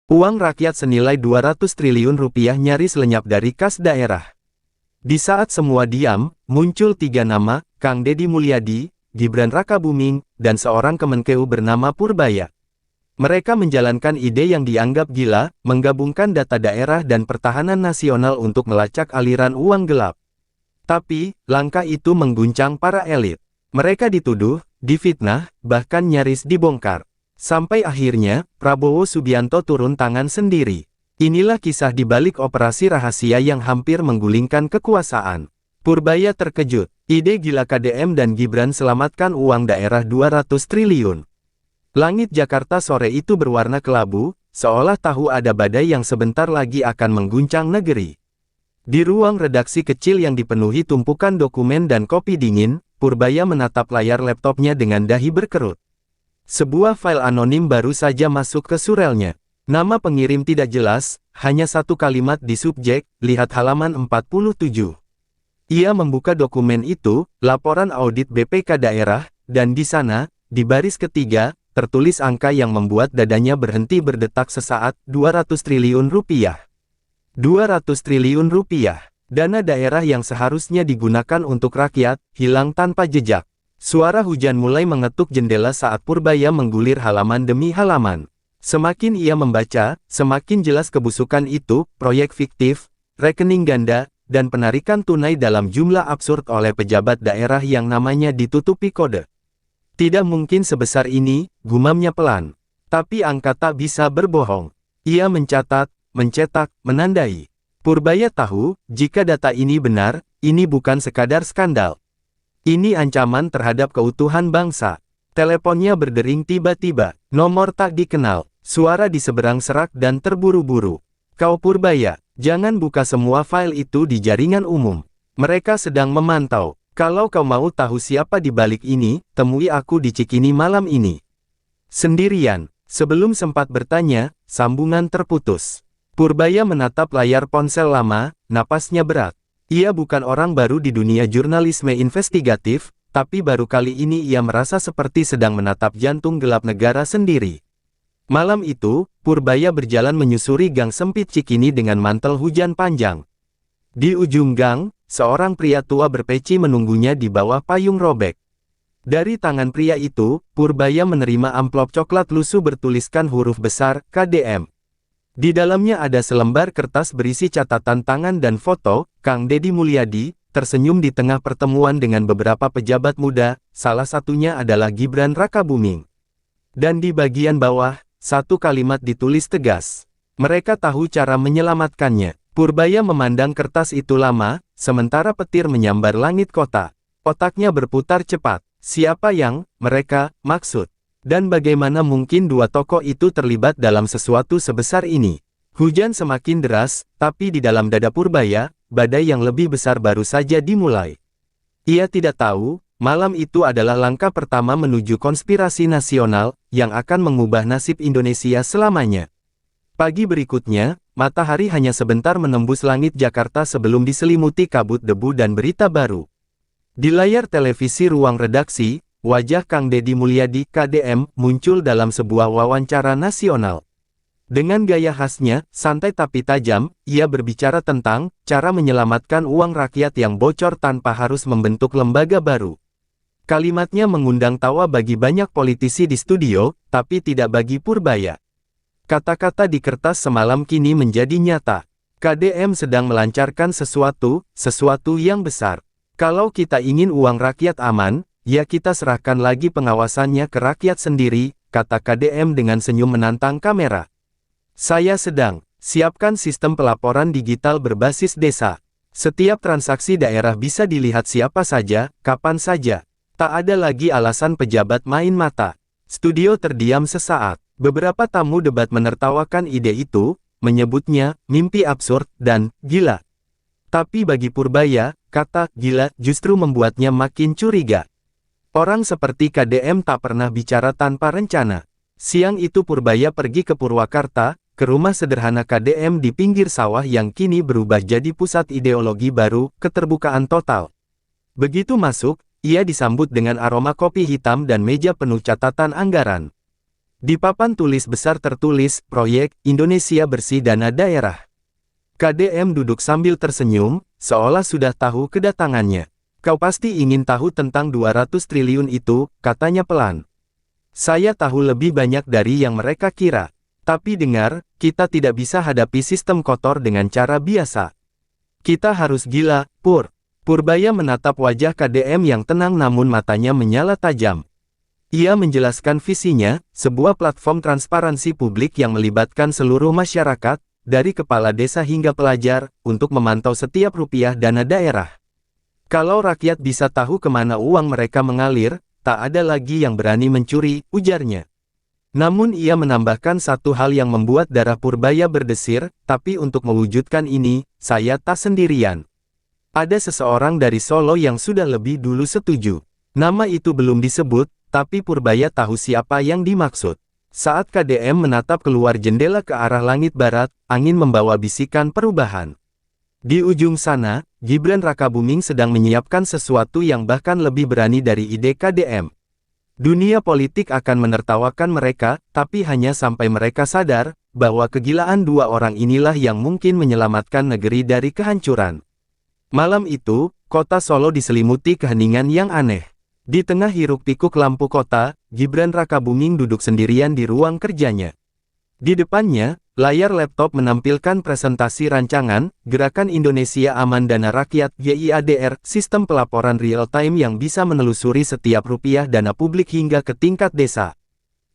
Uang rakyat senilai 200 triliun rupiah nyaris lenyap dari kas daerah. Di saat semua diam, muncul 3 nama, Kang Deddy Mulyadi, Gibran Rakabuming, dan seorang Kemenkeu bernama Purbaya. Mereka menjalankan ide yang dianggap gila, menggabungkan data daerah dan pertahanan nasional untuk melacak aliran uang gelap. Tapi, langkah itu mengguncang para elit. Mereka dituduh, difitnah, bahkan nyaris dibongkar. Sampai akhirnya, Prabowo Subianto turun tangan sendiri. Inilah kisah di balik operasi rahasia yang hampir menggulingkan kekuasaan. Purbaya terkejut. Ide gila KDM dan Gibran selamatkan uang daerah 200 triliun. Langit Jakarta sore itu berwarna kelabu, seolah tahu ada badai yang sebentar lagi akan mengguncang negeri. Di ruang redaksi kecil yang dipenuhi tumpukan dokumen dan kopi dingin, Purbaya menatap layar laptopnya dengan dahi berkerut. Sebuah file anonim baru saja masuk ke surelnya. Nama pengirim tidak jelas, hanya satu kalimat di subjek, lihat halaman 47. Ia membuka dokumen itu, laporan audit BPK daerah, dan di sana, di baris ketiga, tertulis angka yang membuat dadanya berhenti berdetak sesaat, 200 triliun rupiah. 200 triliun rupiah. Dana daerah yang seharusnya digunakan untuk rakyat, hilang tanpa jejak. Suara hujan mulai mengetuk jendela saat Purbaya menggulir halaman demi halaman. Semakin ia membaca, semakin jelas kebusukan itu, proyek fiktif, rekening ganda, dan penarikan tunai dalam jumlah absurd oleh pejabat daerah yang namanya ditutupi kode. Tidak mungkin sebesar ini, gumamnya pelan. Tapi angka tak bisa berbohong. Ia mencatat, mencetak, menandai. Purbaya tahu, jika data ini benar, ini bukan sekadar skandal. Ini ancaman terhadap keutuhan bangsa. Teleponnya berdering tiba-tiba. Nomor tak dikenal. Suara di seberang serak dan terburu-buru. Kau Purbaya, jangan buka semua file itu di jaringan umum. Mereka sedang memantau. Kalau kau mau tahu siapa di balik ini, temui aku di Cikini malam ini. Sendirian. Sebelum sempat bertanya, sambungan terputus. Purbaya menatap layar ponsel lama, napasnya berat. Ia bukan orang baru di dunia jurnalisme investigatif, tapi baru kali ini ia merasa seperti sedang menatap jantung gelap negara sendiri. Malam itu, Purbaya berjalan menyusuri gang sempit Cikini dengan mantel hujan panjang. Di ujung gang, seorang pria tua berpeci menunggunya di bawah payung robek. Dari tangan pria itu, Purbaya menerima amplop coklat lusuh bertuliskan huruf besar, KDM. Di dalamnya ada selembar kertas berisi catatan tangan dan foto, Kang Deddy Mulyadi, tersenyum di tengah pertemuan dengan beberapa pejabat muda, salah satunya adalah Gibran Rakabuming. Dan di bagian bawah, satu kalimat ditulis tegas. Mereka tahu cara menyelamatkannya. Purbaya memandang kertas itu lama, sementara petir menyambar langit kota. Otaknya berputar cepat. Siapa yang, mereka, maksud? Dan bagaimana mungkin dua tokoh itu terlibat dalam sesuatu sebesar ini? Hujan semakin deras, tapi di dalam dada Purbaya, badai yang lebih besar baru saja dimulai. Ia tidak tahu, malam itu adalah langkah pertama menuju konspirasi nasional, yang akan mengubah nasib Indonesia selamanya. Pagi berikutnya, matahari hanya sebentar menembus langit Jakarta sebelum diselimuti kabut debu dan berita baru. Di layar televisi ruang redaksi, wajah Kang Deddy Mulyadi, KDM, muncul dalam sebuah wawancara nasional. Dengan gaya khasnya, santai tapi tajam, ia berbicara tentang cara menyelamatkan uang rakyat yang bocor tanpa harus membentuk lembaga baru. Kalimatnya mengundang tawa bagi banyak politisi di studio, tapi tidak bagi Purbaya. Kata-kata di kertas semalam kini menjadi nyata. KDM sedang melancarkan sesuatu yang besar. Kalau kita ingin uang rakyat aman, ya kita serahkan lagi pengawasannya ke rakyat sendiri, kata KDM dengan senyum menantang kamera. Saya sedang siapkan sistem pelaporan digital berbasis desa. Setiap transaksi daerah bisa dilihat siapa saja, kapan saja. Tak ada lagi alasan pejabat main mata. Studio terdiam sesaat. Beberapa tamu debat menertawakan ide itu, menyebutnya mimpi absurd dan gila. Tapi bagi Purbaya, kata gila justru membuatnya makin curiga. Orang seperti KDM tak pernah bicara tanpa rencana. Siang itu Purbaya pergi ke Purwakarta, ke rumah sederhana KDM di pinggir sawah yang kini berubah jadi pusat ideologi baru, keterbukaan total. Begitu masuk, ia disambut dengan aroma kopi hitam dan meja penuh catatan anggaran. Di papan tulis besar tertulis, Proyek Indonesia Bersih Dana Daerah. KDM duduk sambil tersenyum, seolah sudah tahu kedatangannya. Kau pasti ingin tahu tentang 200 triliun itu, katanya pelan. Saya tahu lebih banyak dari yang mereka kira. Tapi dengar, kita tidak bisa hadapi sistem kotor dengan cara biasa. Kita harus gila, Pur. Purbaya menatap wajah KDM yang tenang namun matanya menyala tajam. Ia menjelaskan visinya, sebuah platform transparansi publik yang melibatkan seluruh masyarakat, dari kepala desa hingga pelajar, untuk memantau setiap rupiah dana daerah. Kalau rakyat bisa tahu kemana uang mereka mengalir, tak ada lagi yang berani mencuri, ujarnya. Namun ia menambahkan satu hal yang membuat darah Purbaya berdesir, tapi untuk mewujudkan ini, saya tak sendirian. Ada seseorang dari Solo yang sudah lebih dulu setuju. Nama itu belum disebut, tapi Purbaya tahu siapa yang dimaksud. Saat KDM menatap keluar jendela ke arah langit barat, angin membawa bisikan perubahan. Di ujung sana, Gibran Rakabuming sedang menyiapkan sesuatu yang bahkan lebih berani dari ide KDM. Dunia politik akan menertawakan mereka, tapi hanya sampai mereka sadar, bahwa kegilaan dua orang inilah yang mungkin menyelamatkan negeri dari kehancuran. Malam itu, kota Solo diselimuti keheningan yang aneh. Di tengah hiruk-pikuk lampu kota, Gibran Rakabuming duduk sendirian di ruang kerjanya. Di depannya, layar laptop menampilkan presentasi rancangan, Gerakan Indonesia Aman Dana Rakyat (GIADR), sistem pelaporan real-time yang bisa menelusuri setiap rupiah dana publik hingga ke tingkat desa.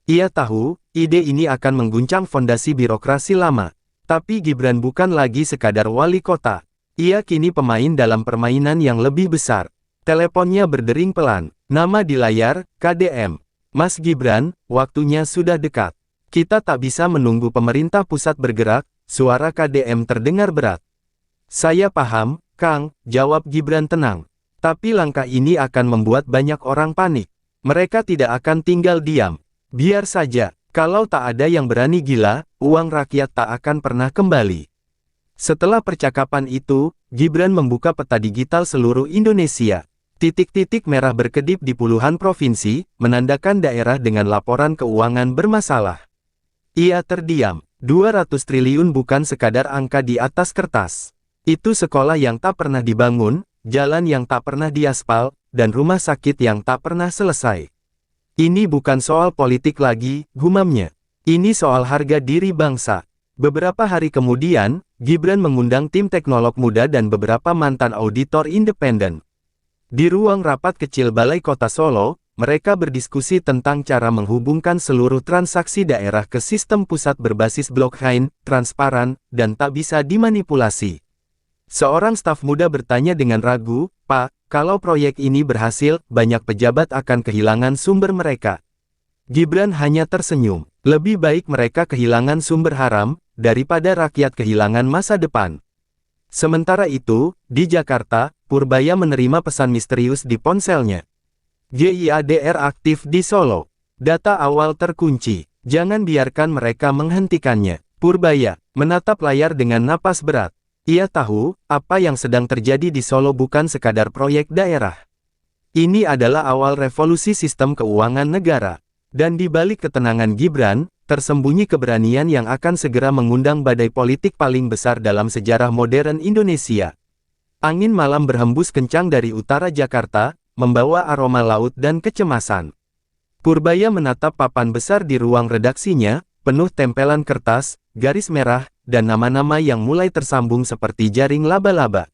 Ia tahu, ide ini akan mengguncang fondasi birokrasi lama. Tapi Gibran bukan lagi sekadar wali kota. Ia kini pemain dalam permainan yang lebih besar. Teleponnya berdering pelan. Nama di layar, KDM. Mas Gibran, waktunya sudah dekat. Kita tak bisa menunggu pemerintah pusat bergerak, suara KDM terdengar berat. Saya paham, Kang, jawab Gibran tenang. Tapi langkah ini akan membuat banyak orang panik. Mereka tidak akan tinggal diam. Biar saja, kalau tak ada yang berani gila, uang rakyat tak akan pernah kembali. Setelah percakapan itu, Gibran membuka peta digital seluruh Indonesia. Titik-titik merah berkedip di puluhan provinsi, menandakan daerah dengan laporan keuangan bermasalah. Ia terdiam. 200 triliun bukan sekadar angka di atas kertas. Itu sekolah yang tak pernah dibangun, jalan yang tak pernah diaspal, dan rumah sakit yang tak pernah selesai. Ini bukan soal politik lagi, gumamnya. Ini soal harga diri bangsa. Beberapa hari kemudian, Gibran mengundang tim teknolog muda dan beberapa mantan auditor independen. Di ruang rapat kecil Balai Kota Solo, mereka berdiskusi tentang cara menghubungkan seluruh transaksi daerah ke sistem pusat berbasis blockchain, transparan, dan tak bisa dimanipulasi. Seorang staf muda bertanya dengan ragu, "Pak, kalau proyek ini berhasil, banyak pejabat akan kehilangan sumber mereka." Gibran hanya tersenyum. Lebih baik mereka kehilangan sumber haram, daripada rakyat kehilangan masa depan. Sementara itu, di Jakarta, Purbaya menerima pesan misterius di ponselnya. GIADR aktif di Solo. Data awal terkunci. Jangan biarkan mereka menghentikannya. Purbaya menatap layar dengan napas berat. Ia tahu, apa yang sedang terjadi di Solo bukan sekadar proyek daerah. Ini adalah awal revolusi sistem keuangan negara. Dan di balik ketenangan Gibran, tersembunyi keberanian yang akan segera mengundang badai politik paling besar dalam sejarah modern Indonesia. Angin malam berhembus kencang dari utara Jakarta, membawa aroma laut dan kecemasan. Purbaya menatap papan besar di ruang redaksinya, penuh tempelan kertas, garis merah, dan nama-nama yang mulai tersambung seperti jaring laba-laba.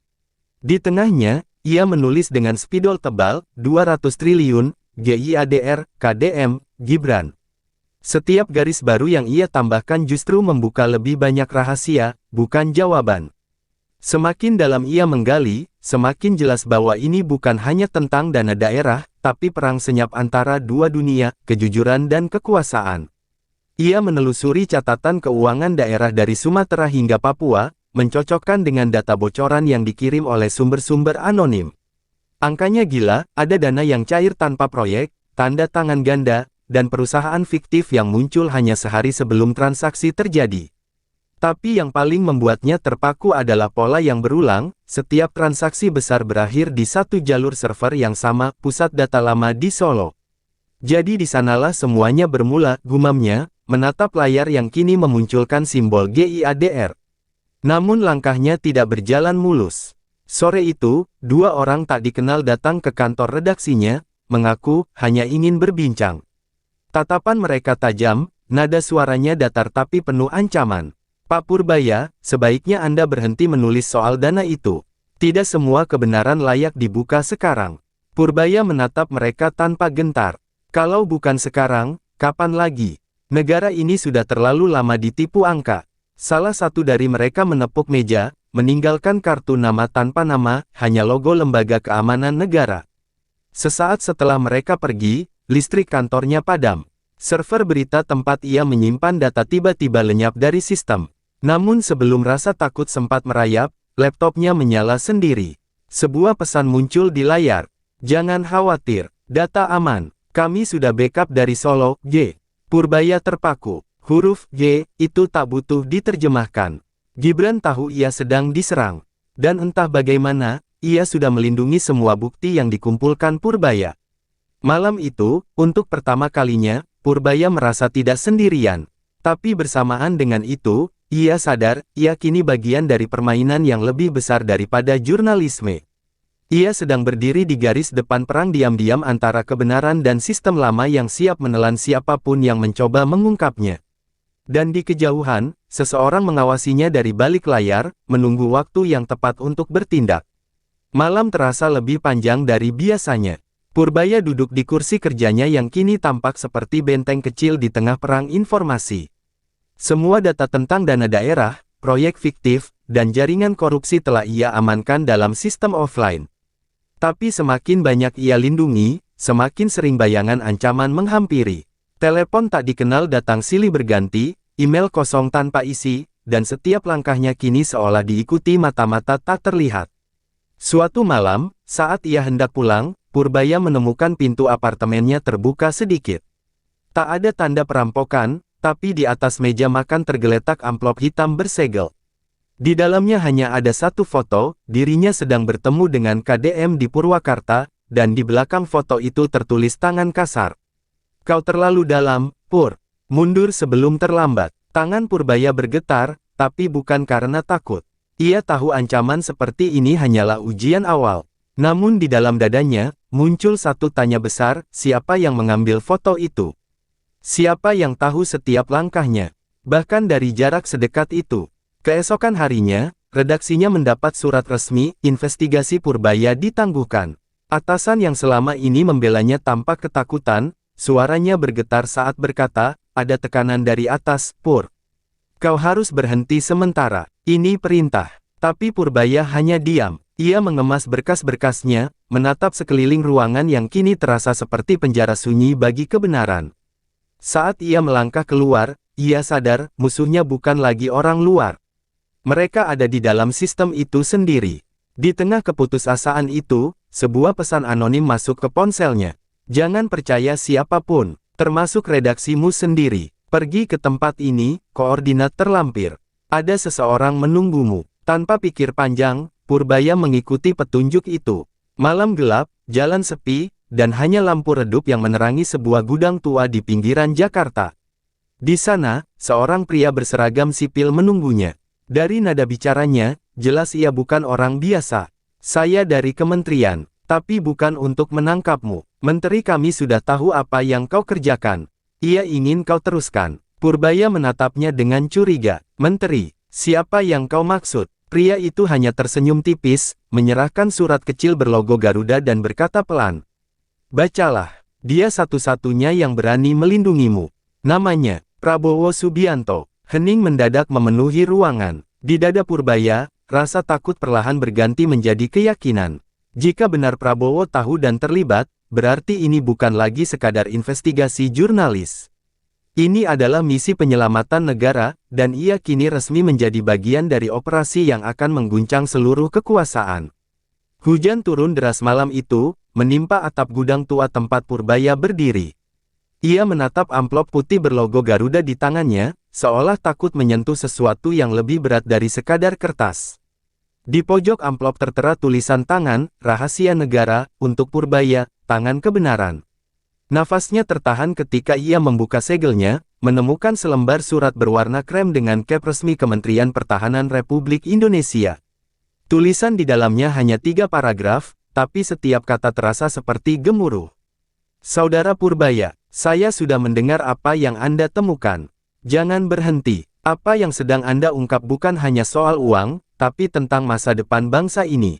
Di tengahnya, ia menulis dengan spidol tebal, 200 triliun, GIADR, KDM, Gibran. Setiap garis baru yang ia tambahkan justru membuka lebih banyak rahasia, bukan jawaban. Semakin dalam ia menggali, semakin jelas bahwa ini bukan hanya tentang dana daerah, tapi perang senyap antara dua dunia, kejujuran dan kekuasaan. Ia menelusuri catatan keuangan daerah dari Sumatera hingga Papua, mencocokkan dengan data bocoran yang dikirim oleh sumber-sumber anonim. Angkanya gila, ada dana yang cair tanpa proyek, tanda tangan ganda, dan perusahaan fiktif yang muncul hanya sehari sebelum transaksi terjadi. Tapi yang paling membuatnya terpaku adalah pola yang berulang, setiap transaksi besar berakhir di satu jalur server yang sama, pusat data lama di Solo. Jadi di sanalah semuanya bermula, gumamnya, menatap layar yang kini memunculkan simbol GIADR. Namun langkahnya tidak berjalan mulus. Sore itu, dua orang tak dikenal datang ke kantor redaksinya, mengaku hanya ingin berbincang. Tatapan mereka tajam, nada suaranya datar tapi penuh ancaman. Pak Purbaya, sebaiknya Anda berhenti menulis soal dana itu. Tidak semua kebenaran layak dibuka sekarang. Purbaya menatap mereka tanpa gentar. Kalau bukan sekarang, kapan lagi? Negara ini sudah terlalu lama ditipu angka. Salah satu dari mereka menepuk meja, meninggalkan kartu nama tanpa nama, hanya logo Lembaga Keamanan Negara. Sesaat setelah mereka pergi, listrik kantornya padam. Server berita tempat ia menyimpan data tiba-tiba lenyap dari sistem. Namun sebelum rasa takut sempat merayap, laptopnya menyala sendiri. Sebuah pesan muncul di layar. Jangan khawatir, data aman. Kami sudah backup dari Solo, G. Purbaya terpaku. Huruf G itu tak butuh diterjemahkan. Gibran tahu ia sedang diserang. Dan entah bagaimana, ia sudah melindungi semua bukti yang dikumpulkan Purbaya. Malam itu, untuk pertama kalinya, Purbaya merasa tidak sendirian. Tapi bersamaan dengan itu, ia sadar, ia kini bagian dari permainan yang lebih besar daripada jurnalisme. Ia sedang berdiri di garis depan perang diam-diam antara kebenaran dan sistem lama yang siap menelan siapapun yang mencoba mengungkapnya. Dan di kejauhan, seseorang mengawasinya dari balik layar, menunggu waktu yang tepat untuk bertindak. Malam terasa lebih panjang dari biasanya. Purbaya duduk di kursi kerjanya yang kini tampak seperti benteng kecil di tengah perang informasi. Semua data tentang dana daerah, proyek fiktif, dan jaringan korupsi telah ia amankan dalam sistem offline. Tapi semakin banyak ia lindungi, semakin sering bayangan ancaman menghampiri. Telepon tak dikenal datang silih berganti, email kosong tanpa isi, dan setiap langkahnya kini seolah diikuti mata-mata tak terlihat. Suatu malam, saat ia hendak pulang, Purbaya menemukan pintu apartemennya terbuka sedikit. Tak ada tanda perampokan, tapi di atas meja makan tergeletak amplop hitam bersegel. Di dalamnya hanya ada satu foto, dirinya sedang bertemu dengan KDM di Purwakarta, dan di belakang foto itu tertulis tangan kasar. Kau terlalu dalam, Pur. Mundur sebelum terlambat. Tangan Purbaya bergetar, tapi bukan karena takut. Ia tahu ancaman seperti ini hanyalah ujian awal. Namun di dalam dadanya, muncul satu tanya besar, siapa yang mengambil foto itu? Siapa yang tahu setiap langkahnya? Bahkan dari jarak sedekat itu. Keesokan harinya, redaksinya mendapat surat resmi, investigasi Purbaya ditangguhkan. Atasan yang selama ini membelanya tampak ketakutan, suaranya bergetar saat berkata, ada tekanan dari atas, Pur. Kau harus berhenti sementara, ini perintah. Tapi Purbaya hanya diam. Ia mengemas berkas-berkasnya, menatap sekeliling ruangan yang kini terasa seperti penjara sunyi bagi kebenaran. Saat ia melangkah keluar, ia sadar, musuhnya bukan lagi orang luar. Mereka ada di dalam sistem itu sendiri. Di tengah keputusasaan itu, sebuah pesan anonim masuk ke ponselnya. Jangan percaya siapapun, termasuk redaksimu sendiri. Pergi ke tempat ini, koordinat terlampir. Ada seseorang menunggumu. Tanpa pikir panjang, Purbaya mengikuti petunjuk itu. Malam gelap, jalan sepi, dan hanya lampu redup yang menerangi sebuah gudang tua di pinggiran Jakarta. Di sana, seorang pria berseragam sipil menunggunya. Dari nada bicaranya, jelas ia bukan orang biasa. Saya dari kementerian, tapi bukan untuk menangkapmu. Menteri kami sudah tahu apa yang kau kerjakan. Ia ingin kau teruskan. Purbaya menatapnya dengan curiga. Menteri, siapa yang kau maksud? Pria itu hanya tersenyum tipis, menyerahkan surat kecil berlogo Garuda dan berkata pelan. Bacalah, dia satu-satunya yang berani melindungimu. Namanya, Prabowo Subianto. Hening mendadak memenuhi ruangan. Di dada Purbaya, rasa takut perlahan berganti menjadi keyakinan. Jika benar Prabowo tahu dan terlibat, berarti ini bukan lagi sekadar investigasi jurnalis. Ini adalah misi penyelamatan negara, dan ia kini resmi menjadi bagian dari operasi yang akan mengguncang seluruh kekuasaan. Hujan turun deras malam itu, menimpa atap gudang tua tempat Purbaya berdiri. Ia menatap amplop putih berlogo Garuda di tangannya, seolah takut menyentuh sesuatu yang lebih berat dari sekadar kertas. Di pojok amplop tertera tulisan tangan, rahasia negara, untuk Purbaya, tangan kebenaran. Nafasnya tertahan ketika ia membuka segelnya, menemukan selembar surat berwarna krem dengan cap resmi Kementerian Pertahanan Republik Indonesia. Tulisan di dalamnya hanya 3 paragraf, tapi setiap kata terasa seperti gemuruh. Saudara Purbaya, saya sudah mendengar apa yang Anda temukan. Jangan berhenti. Apa yang sedang Anda ungkap bukan hanya soal uang, tapi tentang masa depan bangsa ini.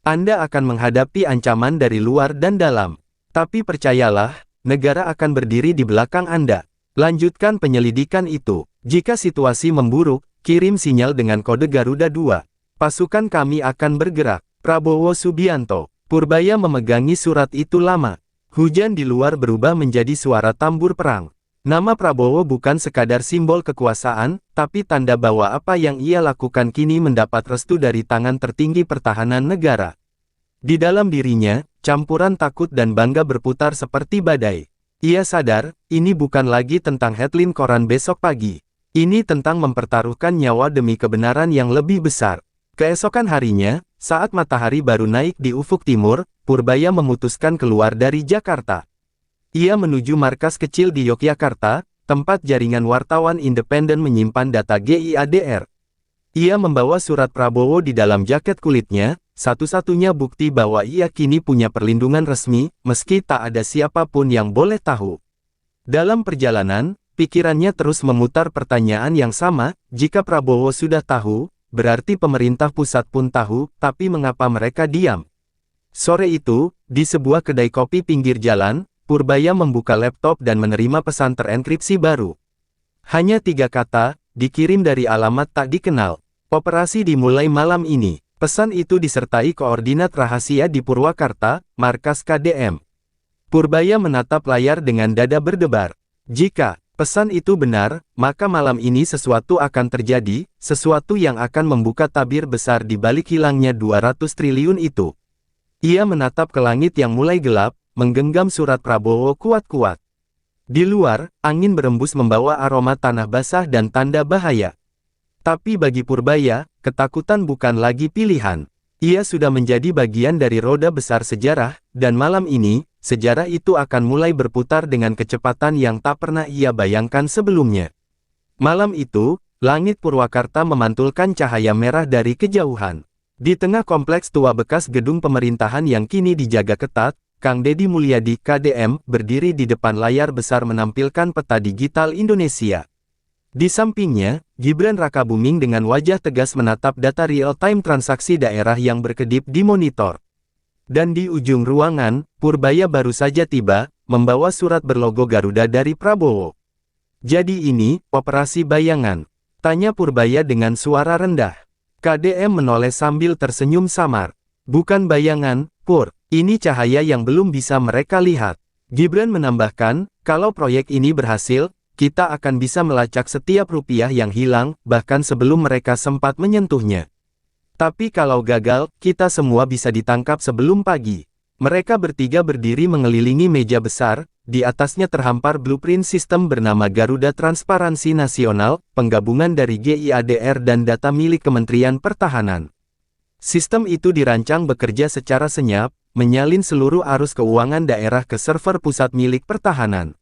Anda akan menghadapi ancaman dari luar dan dalam. Tapi percayalah, negara akan berdiri di belakang Anda. Lanjutkan penyelidikan itu. Jika situasi memburuk, kirim sinyal dengan kode Garuda 2. Pasukan kami akan bergerak. Prabowo Subianto. Purbaya memegangi surat itu lama. Hujan di luar berubah menjadi suara tambur perang. Nama Prabowo bukan sekadar simbol kekuasaan, tapi tanda bahwa apa yang ia lakukan kini mendapat restu dari tangan tertinggi pertahanan negara. Di dalam dirinya, campuran takut dan bangga berputar seperti badai. Ia sadar, ini bukan lagi tentang headline koran besok pagi. Ini tentang mempertaruhkan nyawa demi kebenaran yang lebih besar. Keesokan harinya, saat matahari baru naik di ufuk timur, Purbaya memutuskan keluar dari Jakarta. Ia menuju markas kecil di Yogyakarta, tempat jaringan wartawan independen menyimpan data GIADR. Ia membawa surat Prabowo di dalam jaket kulitnya, satu-satunya bukti bahwa ia kini punya perlindungan resmi, meski tak ada siapapun yang boleh tahu. Dalam perjalanan, pikirannya terus memutar pertanyaan yang sama, jika Prabowo sudah tahu, berarti pemerintah pusat pun tahu, tapi mengapa mereka diam? Sore itu, di sebuah kedai kopi pinggir jalan, Purbaya membuka laptop dan menerima pesan terenkripsi baru. Hanya 3 kata, dikirim dari alamat tak dikenal. Operasi dimulai malam ini. Pesan itu disertai koordinat rahasia di Purwakarta, markas KDM. Purbaya menatap layar dengan dada berdebar. Jika pesan itu benar, maka malam ini sesuatu akan terjadi, sesuatu yang akan membuka tabir besar di balik hilangnya 200 triliun itu. Ia menatap ke langit yang mulai gelap, menggenggam surat Prabowo kuat-kuat. Di luar, angin berembus membawa aroma tanah basah dan tanda bahaya. Tapi bagi Purbaya, ketakutan bukan lagi pilihan. Ia sudah menjadi bagian dari roda besar sejarah, dan malam ini, sejarah itu akan mulai berputar dengan kecepatan yang tak pernah ia bayangkan sebelumnya. Malam itu, langit Purwakarta memantulkan cahaya merah dari kejauhan. Di tengah kompleks tua bekas gedung pemerintahan yang kini dijaga ketat, Kang Deddy Mulyadi KDM berdiri di depan layar besar menampilkan peta digital Indonesia. Di sampingnya, Gibran Rakabuming dengan wajah tegas menatap data real-time transaksi daerah yang berkedip di monitor. Dan di ujung ruangan, Purbaya baru saja tiba, membawa surat berlogo Garuda dari Prabowo. Jadi ini, operasi bayangan? Tanya Purbaya dengan suara rendah. KDM menoleh sambil tersenyum samar. Bukan bayangan, Pur. Ini cahaya yang belum bisa mereka lihat. Gibran menambahkan, kalau proyek ini berhasil, kita akan bisa melacak setiap rupiah yang hilang, bahkan sebelum mereka sempat menyentuhnya. Tapi kalau gagal, kita semua bisa ditangkap sebelum pagi. Mereka bertiga berdiri mengelilingi meja besar, di atasnya terhampar blueprint sistem bernama Garuda Transparansi Nasional, penggabungan dari GIADR dan data milik Kementerian Pertahanan. Sistem itu dirancang bekerja secara senyap, menyalin seluruh arus keuangan daerah ke server pusat milik pertahanan.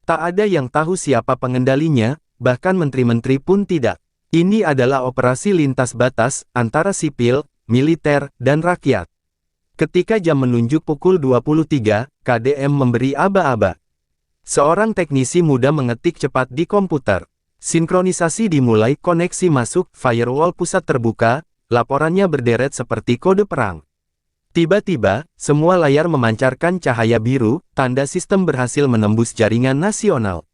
Tak ada yang tahu siapa pengendalinya, bahkan menteri-menteri pun tidak. Ini adalah operasi lintas batas, antara sipil, militer, dan rakyat. Ketika jam menunjuk pukul 23, KDM memberi aba-aba. Seorang teknisi muda mengetik cepat di komputer. Sinkronisasi dimulai, koneksi masuk, firewall pusat terbuka, laporannya berderet seperti kode perang. Tiba-tiba, semua layar memancarkan cahaya biru, tanda sistem berhasil menembus jaringan nasional.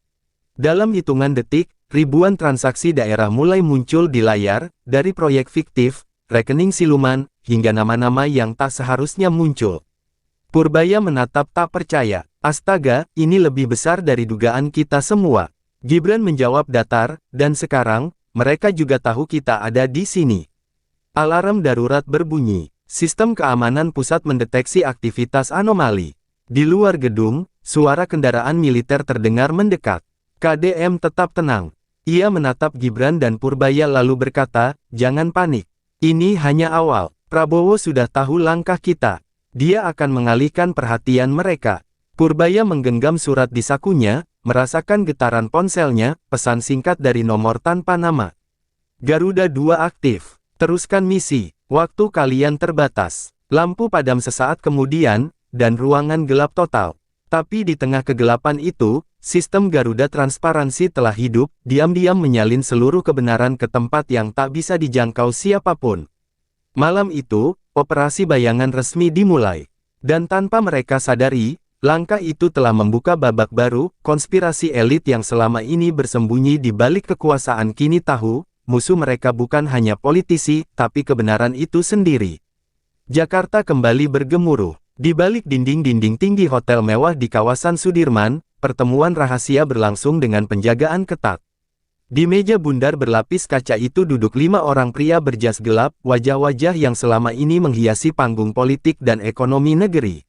Dalam hitungan detik, ribuan transaksi daerah mulai muncul di layar, dari proyek fiktif, rekening siluman, hingga nama-nama yang tak seharusnya muncul. Purbaya menatap tak percaya. Astaga, ini lebih besar dari dugaan kita semua. Gibran menjawab datar, dan sekarang, mereka juga tahu kita ada di sini. Alarm darurat berbunyi. Sistem keamanan pusat mendeteksi aktivitas anomali. Di luar gedung, suara kendaraan militer terdengar mendekat. KDM tetap tenang. Ia menatap Gibran dan Purbaya lalu berkata, jangan panik. Ini hanya awal. Prabowo sudah tahu langkah kita. Dia akan mengalihkan perhatian mereka. Purbaya menggenggam surat di sakunya, merasakan getaran ponselnya, pesan singkat dari nomor tanpa nama. Garuda 2 aktif. Teruskan misi. Waktu kalian terbatas. Lampu padam sesaat kemudian, dan ruangan gelap total. Tapi di tengah kegelapan itu, sistem Garuda Transparansi telah hidup, diam-diam menyalin seluruh kebenaran ke tempat yang tak bisa dijangkau siapapun. Malam itu, operasi bayangan resmi dimulai. Dan tanpa mereka sadari, langkah itu telah membuka babak baru. Konspirasi elit yang selama ini bersembunyi di balik kekuasaan kini tahu, musuh mereka bukan hanya politisi, tapi kebenaran itu sendiri. Jakarta kembali bergemuruh. Di balik dinding-dinding tinggi hotel mewah di kawasan Sudirman, pertemuan rahasia berlangsung dengan penjagaan ketat. Di meja bundar berlapis kaca itu duduk 5 orang pria berjas gelap, wajah-wajah yang selama ini menghiasi panggung politik dan ekonomi negeri.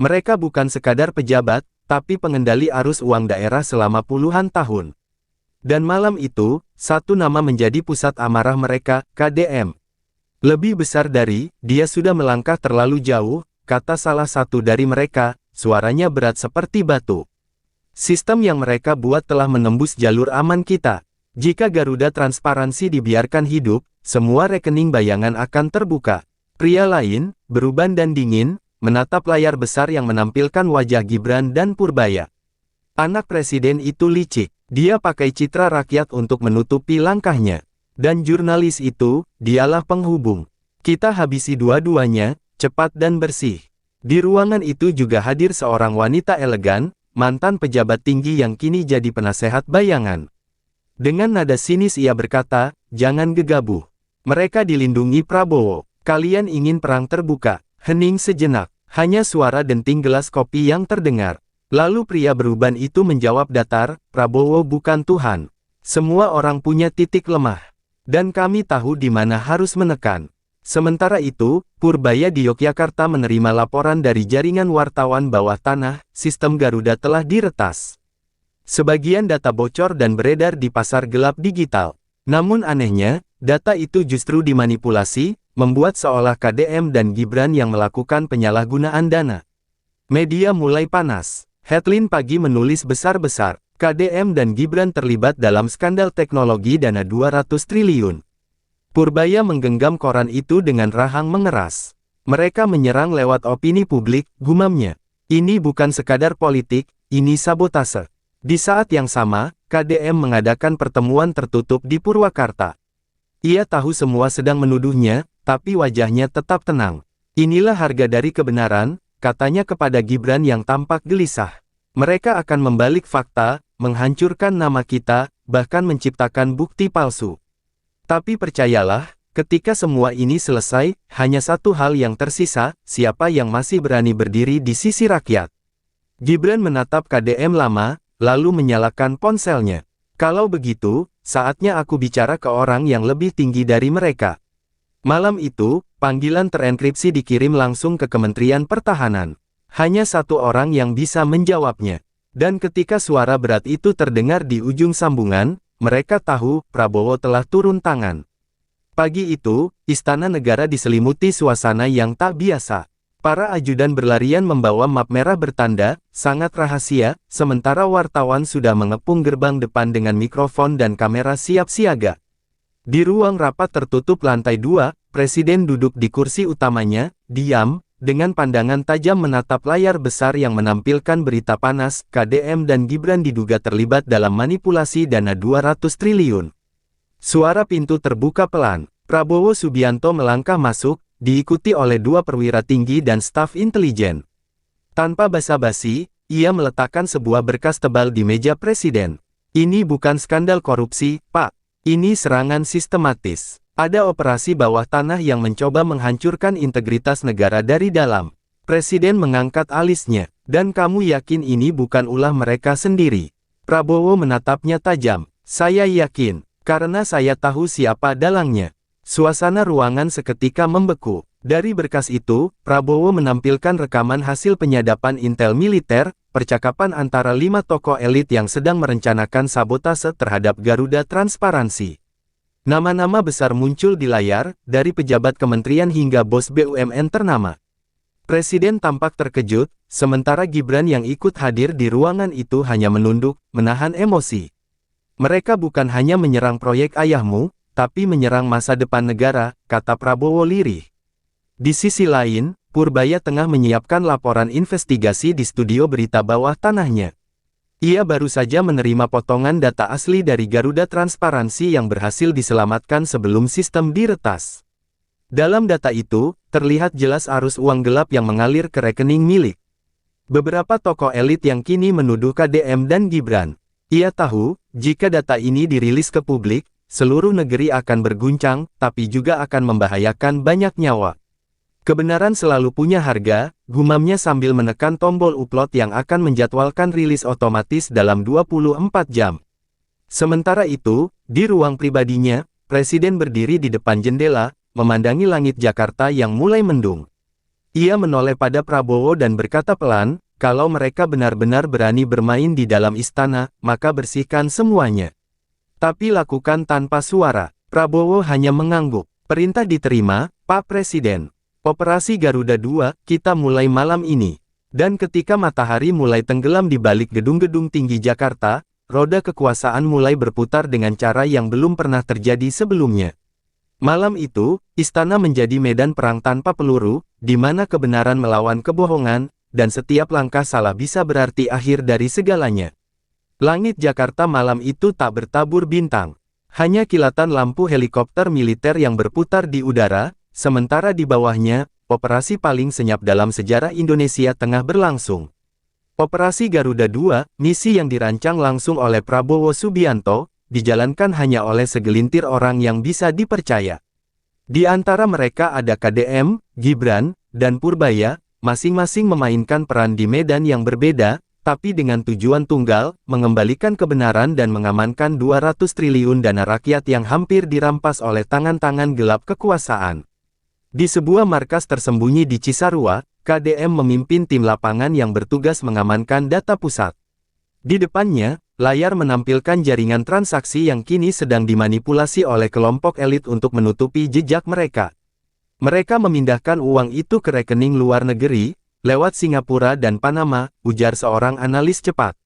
Mereka bukan sekadar pejabat, tapi pengendali arus uang daerah selama puluhan tahun. Dan malam itu, satu nama menjadi pusat amarah mereka, KDM. Lebih besar dari, dia sudah melangkah terlalu jauh, kata salah satu dari mereka, suaranya berat seperti batu. Sistem yang mereka buat telah menembus jalur aman kita. Jika Garuda Transparansi dibiarkan hidup, semua rekening bayangan akan terbuka. Pria lain, beruban dan dingin, menatap layar besar yang menampilkan wajah Gibran dan Purbaya. Anak presiden itu licik. Dia pakai citra rakyat untuk menutupi langkahnya. Dan jurnalis itu, dialah penghubung. Kita habisi dua-duanya, cepat dan bersih. Di ruangan itu juga hadir seorang wanita elegan, mantan pejabat tinggi yang kini jadi penasehat bayangan. Dengan nada sinis ia berkata, jangan gegabah. Mereka dilindungi Prabowo. Kalian ingin perang terbuka. Hening sejenak, hanya suara denting gelas kopi yang terdengar. Lalu pria beruban itu menjawab datar, Prabowo bukan Tuhan. Semua orang punya titik lemah. Dan kami tahu di mana harus menekan. Sementara itu, Purbaya di Yogyakarta menerima laporan dari jaringan wartawan bawah tanah, sistem Garuda telah diretas. Sebagian data bocor dan beredar di pasar gelap digital. Namun anehnya, data itu justru dimanipulasi, membuat seolah KDM dan Gibran yang melakukan penyalahgunaan dana. Media mulai panas. Headline pagi menulis besar-besar, KDM dan Gibran terlibat dalam skandal teknologi dana 200 triliun. Purbaya menggenggam koran itu dengan rahang mengeras. Mereka menyerang lewat opini publik, gumamnya. Ini bukan sekadar politik, ini sabotase. Di saat yang sama, KDM mengadakan pertemuan tertutup di Purwakarta. Ia tahu semua sedang menuduhnya, tapi wajahnya tetap tenang. Inilah harga dari kebenaran, katanya kepada Gibran yang tampak gelisah. Mereka akan membalik fakta, menghancurkan nama kita, bahkan menciptakan bukti palsu. Tapi percayalah, ketika semua ini selesai, hanya satu hal yang tersisa, siapa yang masih berani berdiri di sisi rakyat. Gibran menatap KDM lama, lalu menyalakan ponselnya. Kalau begitu, saatnya aku bicara ke orang yang lebih tinggi dari mereka. Malam itu, panggilan terenkripsi dikirim langsung ke Kementerian Pertahanan. Hanya satu orang yang bisa menjawabnya. Dan ketika suara berat itu terdengar di ujung sambungan, mereka tahu Prabowo telah turun tangan. Pagi itu, Istana Negara diselimuti suasana yang tak biasa. Para ajudan berlarian membawa map merah bertanda, sangat rahasia, sementara wartawan sudah mengepung gerbang depan dengan mikrofon dan kamera siap siaga. Di ruang rapat tertutup lantai 2, Presiden duduk di kursi utamanya, diam, dengan pandangan tajam menatap layar besar yang menampilkan berita panas, KDM dan Gibran diduga terlibat dalam manipulasi dana 200 triliun. Suara pintu terbuka pelan. Prabowo Subianto melangkah masuk, diikuti oleh 2 perwira tinggi dan staf intelijen. Tanpa basa-basi, ia meletakkan sebuah berkas tebal di meja Presiden. Ini bukan skandal korupsi, Pak. Ini serangan sistematis. Ada operasi bawah tanah yang mencoba menghancurkan integritas negara dari dalam. Presiden mengangkat alisnya. Dan kamu yakin ini bukan ulah mereka sendiri? Prabowo menatapnya tajam. Saya yakin, karena saya tahu siapa dalangnya. Suasana ruangan seketika membeku. Dari berkas itu, Prabowo menampilkan rekaman hasil penyadapan intel militer, percakapan antara 5 tokoh elit yang sedang merencanakan sabotase terhadap Garuda Transparansi. Nama-nama besar muncul di layar, dari pejabat kementerian hingga bos BUMN ternama. Presiden tampak terkejut, sementara Gibran yang ikut hadir di ruangan itu hanya menunduk, menahan emosi. Mereka bukan hanya menyerang proyek ayahmu, tapi menyerang masa depan negara, kata Prabowo lirih. Di sisi lain, Purbaya tengah menyiapkan laporan investigasi di studio berita bawah tanahnya. Ia baru saja menerima potongan data asli dari Garuda Transparansi yang berhasil diselamatkan sebelum sistem diretas. Dalam data itu, terlihat jelas arus uang gelap yang mengalir ke rekening milik beberapa tokoh elit yang kini menuduh KDM dan Gibran. Ia tahu, jika data ini dirilis ke publik, seluruh negeri akan berguncang, tapi juga akan membahayakan banyak nyawa. Kebenaran selalu punya harga, gumamnya sambil menekan tombol upload yang akan menjadwalkan rilis otomatis dalam 24 jam. Sementara itu, di ruang pribadinya, Presiden berdiri di depan jendela, memandangi langit Jakarta yang mulai mendung. Ia menoleh pada Prabowo dan berkata pelan, kalau mereka benar-benar berani bermain di dalam istana, maka bersihkan semuanya. Tapi lakukan tanpa suara. Prabowo hanya mengangguk. Perintah diterima, Pak Presiden. Operasi Garuda II, kita mulai malam ini. Dan ketika matahari mulai tenggelam di balik gedung-gedung tinggi Jakarta, roda kekuasaan mulai berputar dengan cara yang belum pernah terjadi sebelumnya. Malam itu, istana menjadi medan perang tanpa peluru, di mana kebenaran melawan kebohongan, dan setiap langkah salah bisa berarti akhir dari segalanya. Langit Jakarta malam itu tak bertabur bintang. Hanya kilatan lampu helikopter militer yang berputar di udara, sementara di bawahnya, operasi paling senyap dalam sejarah Indonesia tengah berlangsung. Operasi Garuda II, misi yang dirancang langsung oleh Prabowo Subianto, dijalankan hanya oleh segelintir orang yang bisa dipercaya. Di antara mereka ada KDM, Gibran, dan Purbaya, masing-masing memainkan peran di medan yang berbeda, tapi dengan tujuan tunggal, mengembalikan kebenaran dan mengamankan 200 triliun dana rakyat yang hampir dirampas oleh tangan-tangan gelap kekuasaan. Di sebuah markas tersembunyi di Cisarua, KDM memimpin tim lapangan yang bertugas mengamankan data pusat. Di depannya, layar menampilkan jaringan transaksi yang kini sedang dimanipulasi oleh kelompok elit untuk menutupi jejak mereka. Mereka memindahkan uang itu ke rekening luar negeri, lewat Singapura dan Panama, ujar seorang analis cepat.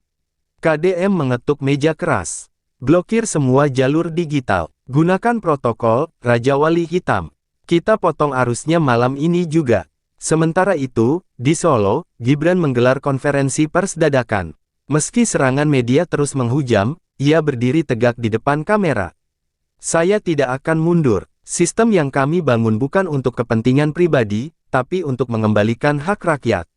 KDM mengetuk meja keras. Blokir semua jalur digital. Gunakan protokol Raja Wali Hitam. Kita potong arusnya malam ini juga. Sementara itu, di Solo, Gibran menggelar konferensi pers dadakan. Meski serangan media terus menghujam, ia berdiri tegak di depan kamera. Saya tidak akan mundur. Sistem yang kami bangun bukan untuk kepentingan pribadi, tapi untuk mengembalikan hak rakyat.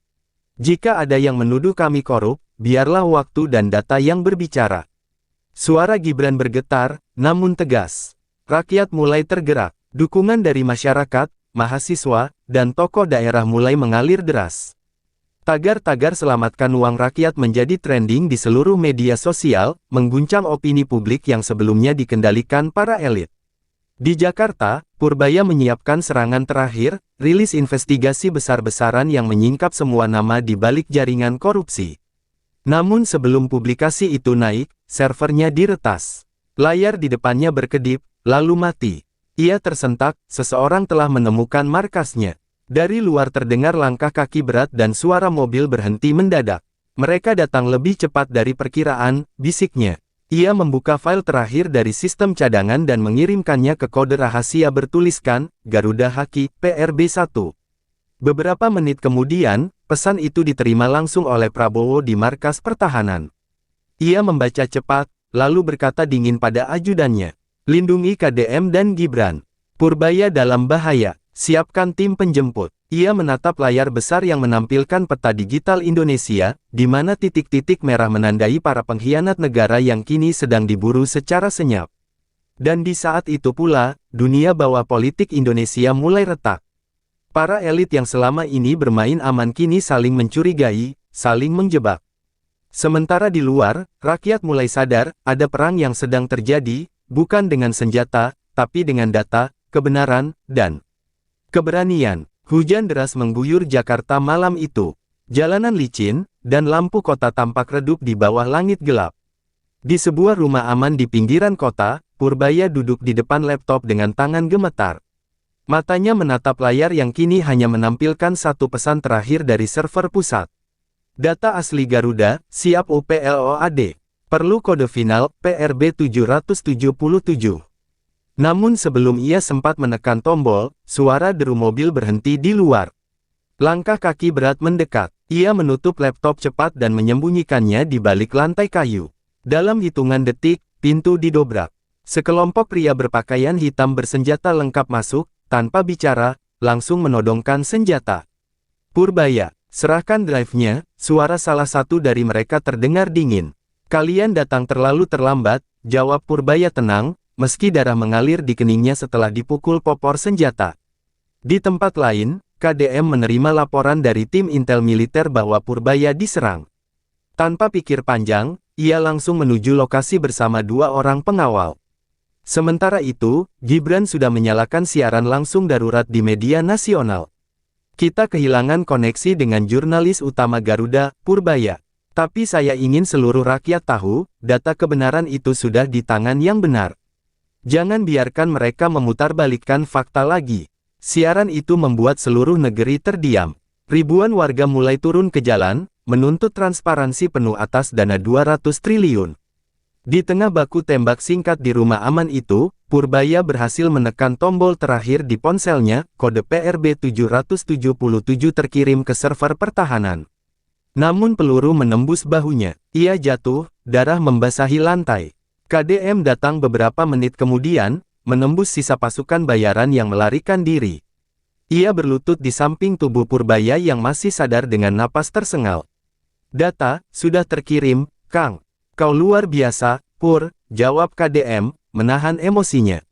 Jika ada yang menuduh kami korup, biarlah waktu dan data yang berbicara. Suara Gibran bergetar, namun tegas. Rakyat mulai tergerak. Dukungan dari masyarakat, mahasiswa, dan tokoh daerah mulai mengalir deras. Tagar-tagar selamatkan uang rakyat menjadi trending di seluruh media sosial, mengguncang opini publik yang sebelumnya dikendalikan para elit. Di Jakarta, Purbaya menyiapkan serangan terakhir, rilis investigasi besar-besaran yang menyingkap semua nama di balik jaringan korupsi. Namun sebelum publikasi itu naik, servernya diretas. Layar di depannya berkedip, lalu mati. Ia tersentak, seseorang telah menemukan markasnya. Dari luar terdengar langkah kaki berat dan suara mobil berhenti mendadak. Mereka datang lebih cepat dari perkiraan, bisiknya. Ia membuka file terakhir dari sistem cadangan dan mengirimkannya ke kode rahasia bertuliskan, Garuda Haki, PRB1. Beberapa menit kemudian, pesan itu diterima langsung oleh Prabowo di markas pertahanan. Ia membaca cepat, lalu berkata dingin pada ajudannya. Lindungi KDM dan Gibran. Purbaya dalam bahaya. Siapkan tim penjemput. Ia menatap layar besar yang menampilkan peta digital Indonesia, di mana titik-titik merah menandai para pengkhianat negara yang kini sedang diburu secara senyap. Dan di saat itu pula, dunia bawah politik Indonesia mulai retak. Para elit yang selama ini bermain aman kini saling mencurigai, saling menjebak. Sementara di luar, rakyat mulai sadar, ada perang yang sedang terjadi, bukan dengan senjata, tapi dengan data, kebenaran, dan keberanian. Hujan deras mengguyur Jakarta malam itu. Jalanan licin, dan lampu kota tampak redup di bawah langit gelap. Di sebuah rumah aman di pinggiran kota, Purbaya duduk di depan laptop dengan tangan gemetar. Matanya menatap layar yang kini hanya menampilkan satu pesan terakhir dari server pusat. Data asli Garuda, siap upload. Perlu kode final, PRB 777. Namun sebelum ia sempat menekan tombol, suara deru mobil berhenti di luar. Langkah kaki berat mendekat. Ia menutup laptop cepat dan menyembunyikannya di balik lantai kayu. Dalam hitungan detik, pintu didobrak. Sekelompok pria berpakaian hitam bersenjata lengkap masuk, tanpa bicara, langsung menodongkan senjata. Purbaya, serahkan drive-nya, suara salah satu dari mereka terdengar dingin. Kalian datang terlalu terlambat, jawab Purbaya tenang, meski darah mengalir di keningnya setelah dipukul popor senjata. Di tempat lain, KDM menerima laporan dari tim intel militer bahwa Purbaya diserang. Tanpa pikir panjang, ia langsung menuju lokasi bersama dua orang pengawal. Sementara itu, Gibran sudah menyalakan siaran langsung darurat di media nasional. Kita kehilangan koneksi dengan jurnalis utama Garuda, Purbaya. Tapi saya ingin seluruh rakyat tahu, data kebenaran itu sudah di tangan yang benar. Jangan biarkan mereka memutarbalikkan fakta lagi. Siaran itu membuat seluruh negeri terdiam. Ribuan warga mulai turun ke jalan, menuntut transparansi penuh atas dana 200 triliun. Di tengah baku tembak singkat di rumah aman itu, Purbaya berhasil menekan tombol terakhir di ponselnya, kode PRB 777 terkirim ke server pertahanan. Namun peluru menembus bahunya. Ia jatuh, darah membasahi lantai. KDM datang beberapa menit kemudian, menembus sisa pasukan bayaran yang melarikan diri. Ia berlutut di samping tubuh Purbaya yang masih sadar dengan napas tersengal. Data, sudah terkirim, Kang. Kau luar biasa, Pur, jawab KDM, menahan emosinya.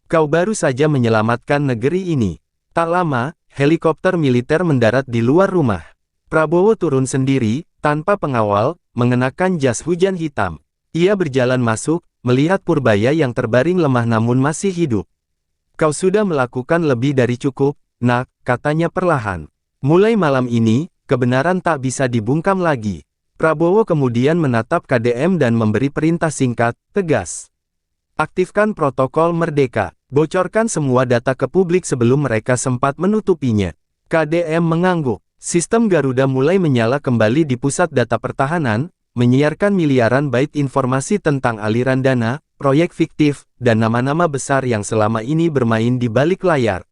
Kau baru saja menyelamatkan negeri ini. Tak lama, helikopter militer mendarat di luar rumah. Prabowo turun sendiri, tanpa pengawal, mengenakan jas hujan hitam. Ia berjalan masuk, melihat Purbaya yang terbaring lemah namun masih hidup. Kau sudah melakukan lebih dari cukup, Nak, katanya perlahan. Mulai malam ini, kebenaran tak bisa dibungkam lagi. Prabowo kemudian menatap KDM dan memberi perintah singkat, tegas. Aktifkan protokol Merdeka. Bocorkan semua data ke publik sebelum mereka sempat menutupinya. KDM mengangguk. Sistem Garuda mulai menyala kembali di pusat data pertahanan, menyiarkan miliaran byte informasi tentang aliran dana, proyek fiktif, dan nama-nama besar yang selama ini bermain di balik layar.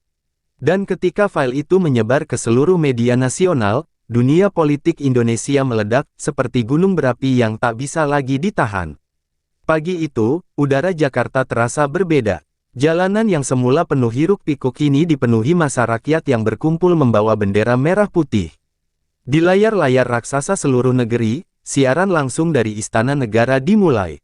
Dan ketika file itu menyebar ke seluruh media nasional, dunia politik Indonesia meledak, seperti gunung berapi yang tak bisa lagi ditahan. Pagi itu, udara Jakarta terasa berbeda. Jalanan yang semula penuh hiruk-pikuk kini dipenuhi massa rakyat yang berkumpul membawa bendera merah putih. Di layar-layar raksasa seluruh negeri, siaran langsung dari Istana Negara dimulai.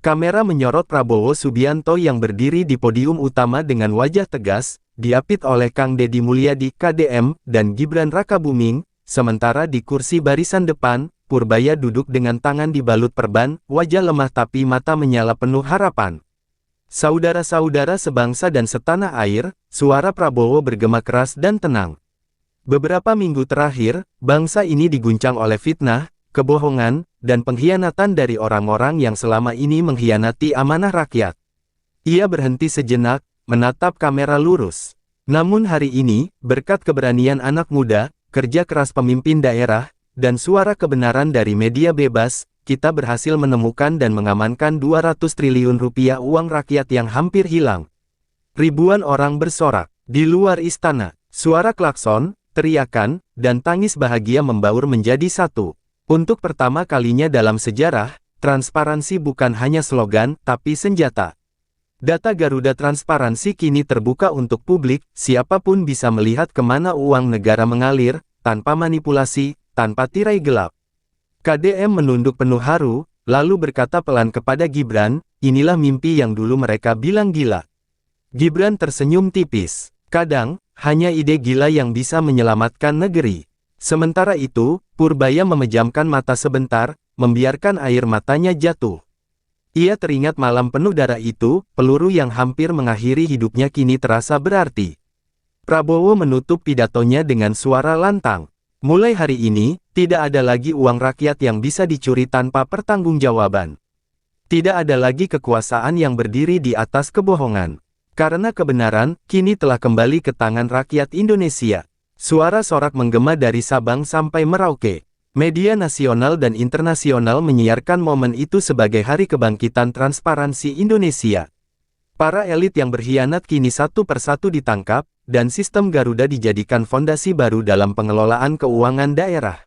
Kamera menyorot Prabowo Subianto yang berdiri di podium utama dengan wajah tegas, diapit oleh Kang Deddy Mulyadi KDM dan Gibran Rakabuming, sementara di kursi barisan depan, Purbaya duduk dengan tangan dibalut perban, wajah lemah tapi mata menyala penuh harapan. Saudara-saudara sebangsa dan setanah air, suara Prabowo bergema keras dan tenang. Beberapa minggu terakhir, bangsa ini diguncang oleh fitnah, kebohongan, dan pengkhianatan dari orang-orang yang selama ini mengkhianati amanah rakyat. Ia berhenti sejenak, menatap kamera lurus. Namun hari ini, berkat keberanian anak muda, kerja keras pemimpin daerah, dan suara kebenaran dari media bebas, kita berhasil menemukan dan mengamankan 200 triliun rupiah uang rakyat yang hampir hilang. Ribuan orang bersorak. Di luar istana, suara klakson, teriakan, dan tangis bahagia membaur menjadi satu. Untuk pertama kalinya dalam sejarah, transparansi bukan hanya slogan, tapi senjata. Data Garuda Transparansi kini terbuka untuk publik, siapapun bisa melihat kemana uang negara mengalir, tanpa manipulasi, tanpa tirai gelap. KDM menunduk penuh haru, lalu berkata pelan kepada Gibran, inilah mimpi yang dulu mereka bilang gila. Gibran tersenyum tipis. Kadang, hanya ide gila yang bisa menyelamatkan negeri. Sementara itu, Purbaya memejamkan mata sebentar, membiarkan air matanya jatuh. Ia teringat malam penuh darah itu, peluru yang hampir mengakhiri hidupnya kini terasa berarti. Prabowo menutup pidatonya dengan suara lantang. Mulai hari ini, tidak ada lagi uang rakyat yang bisa dicuri tanpa pertanggungjawaban. Tidak ada lagi kekuasaan yang berdiri di atas kebohongan. Karena kebenaran, kini telah kembali ke tangan rakyat Indonesia. Suara sorak menggema dari Sabang sampai Merauke. Media nasional dan internasional menyiarkan momen itu sebagai hari kebangkitan transparansi Indonesia. Para elit yang berkhianat kini satu persatu ditangkap, dan sistem Garuda dijadikan fondasi baru dalam pengelolaan keuangan daerah.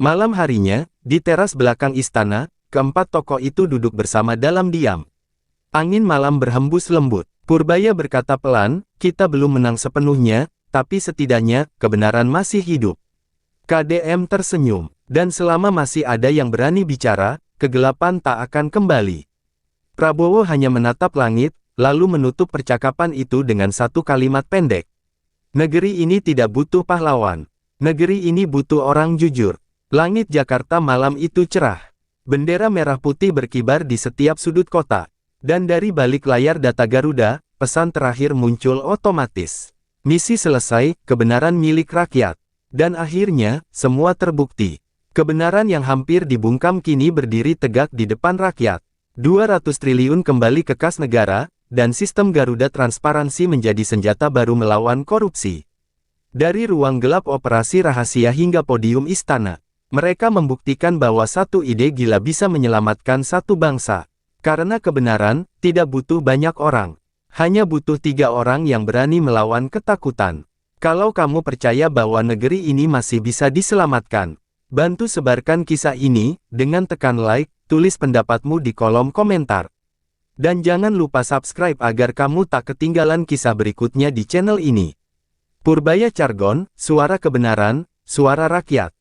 Malam harinya, di teras belakang istana, keempat tokoh itu duduk bersama dalam diam. Angin malam berhembus lembut. Purbaya berkata pelan, "Kita belum menang sepenuhnya, tapi setidaknya, kebenaran masih hidup." KDM tersenyum, dan selama masih ada yang berani bicara, kegelapan tak akan kembali. Prabowo hanya menatap langit, lalu menutup percakapan itu dengan satu kalimat pendek. Negeri ini tidak butuh pahlawan. Negeri ini butuh orang jujur. Langit Jakarta malam itu cerah. Bendera merah putih berkibar di setiap sudut kota. Dan dari balik layar data Garuda, pesan terakhir muncul otomatis. Misi selesai, kebenaran milik rakyat. Dan akhirnya, semua terbukti. Kebenaran yang hampir dibungkam kini berdiri tegak di depan rakyat. 200 triliun kembali ke kas negara, dan sistem Garuda transparansi menjadi senjata baru melawan korupsi. Dari ruang gelap operasi rahasia hingga podium istana, mereka membuktikan bahwa satu ide gila bisa menyelamatkan satu bangsa. Karena kebenaran, tidak butuh banyak orang. Hanya butuh 3 orang yang berani melawan ketakutan. Kalau kamu percaya bahwa negeri ini masih bisa diselamatkan, bantu sebarkan kisah ini, dengan tekan like, tulis pendapatmu di kolom komentar. Dan jangan lupa subscribe agar kamu tak ketinggalan kisah berikutnya di channel ini. Purbaya Cargon, suara kebenaran, suara rakyat.